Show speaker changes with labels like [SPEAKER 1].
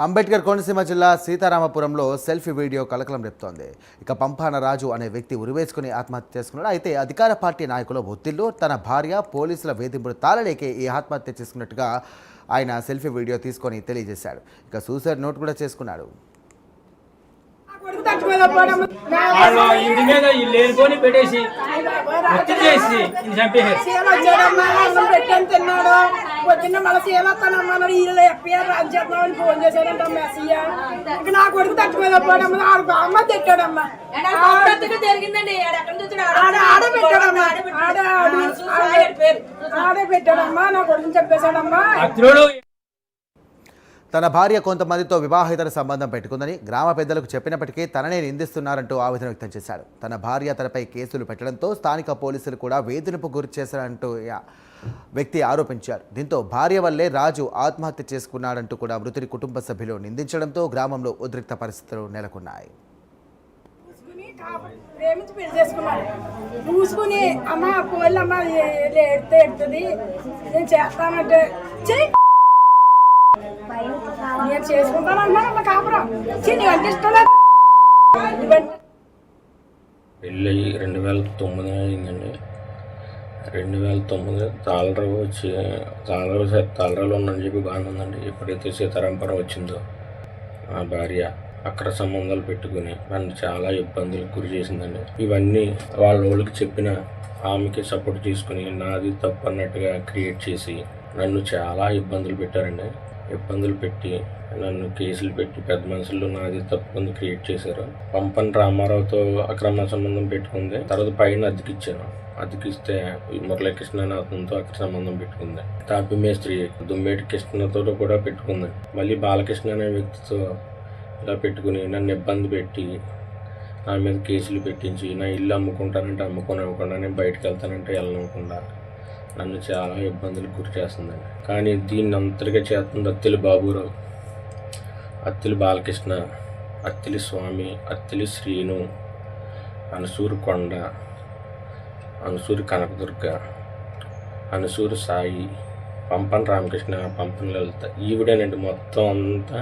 [SPEAKER 1] అంబేద్కర్ కోనసీమ జిల్లా సీతారామపురంలో selfie video కలకలం రేపుతోంది. ఇక పంపాన రాజు అనే వ్యక్తి ఉరివేసుకుని ఆత్మహత్య చేసుకున్నాడు. అయితే అధికార పార్టీ నాయకుల ఒత్తిళ్లు, తన భార్య పోలీసుల వేధింపులు తాళలేకే ఈ ఆత్మహత్య చేసుకున్నట్టుగా ఆయన సెల్ఫీ వీడియో తీసుకొని తెలియజేశాడు. ఇక సూసైడ్ నోట్ కూడా చేసుకున్నాడు.
[SPEAKER 2] ఇంటి మీద లేనిపోని పెట్టేసి ఒత్తిడి చేసి
[SPEAKER 3] తిన్నాడు. పొద్దున్న మళ్ళీ సేవస్తానమ్మా ఇల్లు ఎఫ్ఐఆర్ రాజ్యాంగం ఫోన్ చేశాడంట మెస్సయ్య. ఇక నా కొడుకు తట్టుకోలేకపోవడం ఆడు అమ్మ తిట్టాడమ్మా. ఆడే పెట్టాడమ్మా నా కొడుకుని చెప్పేశాడమ్మా.
[SPEAKER 1] తన భార్య కొంతమందితో వివాహేతర సంబంధం పెట్టుకుందని గ్రామ పెద్దలకు చెప్పినప్పటికీ తననే నిందిస్తున్నారంటూ ఆవేదన వ్యక్తం చేశాడు. తన భార్య తనపై కేసులు పెట్టడంతో స్థానిక పోలీసులు కూడా వేధింపుకు గురి చేశారంటూ వ్యక్తి ఆరోపించారు. దీంతో భార్య వల్లే రాజు ఆత్మహత్య చేసుకున్నాడంటూ కూడా మృతుడి కుటుంబ సభ్యులు నిందించడంతో గ్రామంలో ఉద్రిక్త పరిస్థితులు నెలకొన్నాయి.
[SPEAKER 3] ప్రేమించి పెళ్లి చేసుకున్నాడు. చూసుకుని అమ్మ పోలమ్మ ఎడితే ఎడుతుంది నేను చేస్తానంటే నేను చేసుకుంటానమ్మా కాపురం నీ అంటే ఇష్టం.
[SPEAKER 4] పెళ్ళి 2009 అయిందండి. 2009 తాళరావు వచ్చి తాళరావులో ఉందని చెప్పి బాగానే ఉందండి. ఎప్పుడైతే సీతారాంపురం వచ్చిందో ఆ భార్య అక్కడ సంబంధాలు పెట్టుకుని నన్ను చాలా ఇబ్బందులకు గురి చేసిందండి. ఇవన్నీ వాళ్ళకి చెప్పిన ఆమెకి సపోర్ట్ చేసుకుని నాది తప్పు అన్నట్టుగా క్రియేట్ చేసి నన్ను చాలా ఇబ్బందులు పెట్టారండి. ఇబ్బందులు పెట్టి నన్ను కేసులు పెట్టి పెద్ద మనుషులు నాది తప్పుకుంది క్రియేట్ చేశారు. పంపన్ రామారావుతో అక్రమ సంబంధం పెట్టుకుంది. తర్వాత పైన అద్దెకిచ్చాను. అద్దెకిస్తే మురళీకృష్ణ అనే అతనితో అక్కడ సంబంధం పెట్టుకుంది. తాపి మేస్త్రి దుమ్మేటి కృష్ణతో కూడా పెట్టుకుంది. మళ్ళీ బాలకృష్ణ అనే వ్యక్తితో ఇలా పెట్టుకుని నన్ను ఇబ్బంది పెట్టి నా మీద కేసులు పెట్టించి నా ఇల్లు అమ్ముకుంటానంటే అమ్ముకోనివ్వకుండా నేను బయటకు వెళ్తానంటే వెళ్ళనివ్వకుండా నన్ను చాలా ఇబ్బందులకు గురి చేస్తుందండి. కానీ దీన్ని అంతటిగా చేస్తుంది అత్తిలి బాబురావు, అత్తిలి బాలకృష్ణ, అత్తిలి స్వామి, అత్తిలి శ్రీను, అనసూరు కొండ, అనసూరి కనకదుర్గ, అనసూరి సాయి, పంపన్ రామకృష్ణ, పంపన్ లలిత. ఈవిడేనండి మొత్తం అంతా